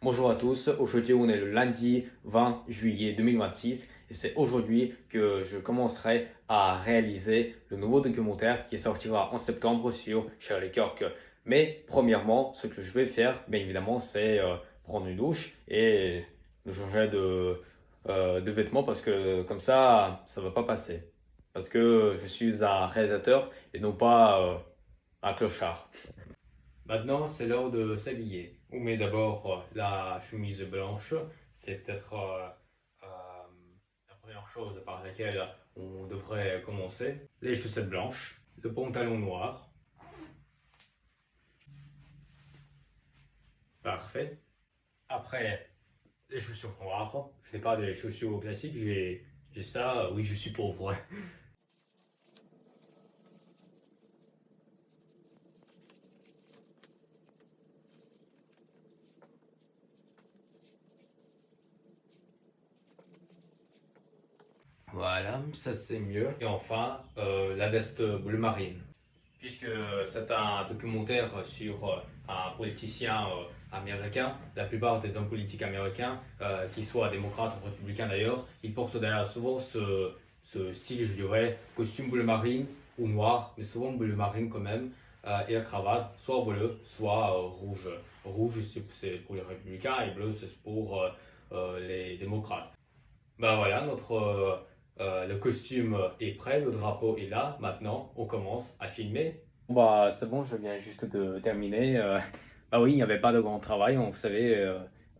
Bonjour à tous, aujourd'hui on est le lundi 20 juillet 2026 et c'est aujourd'hui que je commencerai à réaliser le nouveau documentaire qui sortira en septembre sur Charlie Kirk. Mais premièrement, ce que je vais faire, bien évidemment, c'est prendre une douche et me changer de vêtements parce que comme ça va pas passer. Parce que je suis un réalisateur et non pas un clochard. Maintenant, c'est l'heure de s'habiller. On met d'abord la chemise blanche. C'est peut-être euh, la première chose par laquelle on devrait commencer. Les chaussettes blanches, le pantalon noir. Parfait. Après, les chaussures noires. Je n'ai pas des chaussures classiques, j'ai ça. Oui, je suis pauvre. Voilà, ça c'est mieux. Et enfin, la veste bleu marine. Puisque c'est un documentaire sur un politicien américain, la plupart des hommes politiques américains, qu'ils soient démocrates ou républicains d'ailleurs, ils portent d'ailleurs souvent ce style, je dirais, costume bleu marine ou noir, mais souvent bleu marine quand même, et la cravate, soit bleu, soit rouge. Rouge, c'est pour les républicains et bleu, c'est pour les démocrates. Ben voilà, le costume est prêt, le drapeau est là. Maintenant, on commence à filmer. Bah, c'est bon, je viens juste de terminer. Bah oui, il n'y avait pas de grand travail, vous savez.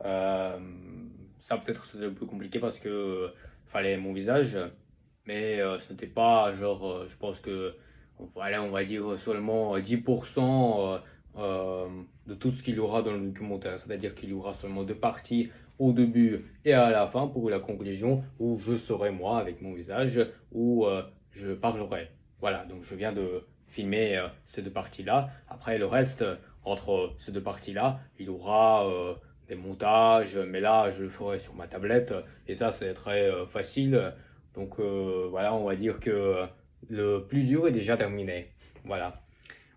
Euh, Ça peut-être c'était un peu compliqué parce que fallait mon visage, mais ce n'était pas genre, je pense que, voilà, on va dire seulement 10% de tout ce qu'il y aura dans le documentaire. C'est-à-dire qu'il y aura seulement deux parties au début et à la fin pour la conclusion où je serai moi avec mon visage, où je parlerai. Voilà, donc je viens de filmer ces deux parties-là. Après, le reste, entre ces deux parties-là, il y aura des montages, mais là, je le ferai sur ma tablette et ça, c'est très facile. Donc voilà, on va dire que le plus dur est déjà terminé. Voilà.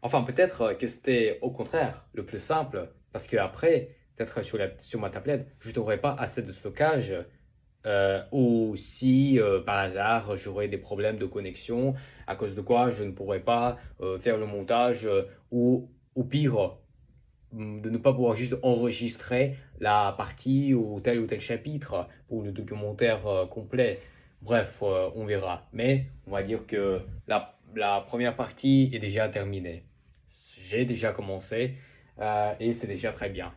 Enfin, peut-être que c'était au contraire le plus simple, parce que après, peut-être sur ma tablette, je n'aurais pas assez de stockage, ou si par hasard j'aurais des problèmes de connexion, à cause de quoi je ne pourrais pas faire le montage, ou pire, de ne pas pouvoir juste enregistrer la partie ou tel chapitre pour le documentaire complet. Bref, on verra. Mais on va dire que la première partie est déjà terminée. J'ai déjà commencé et c'est déjà très bien.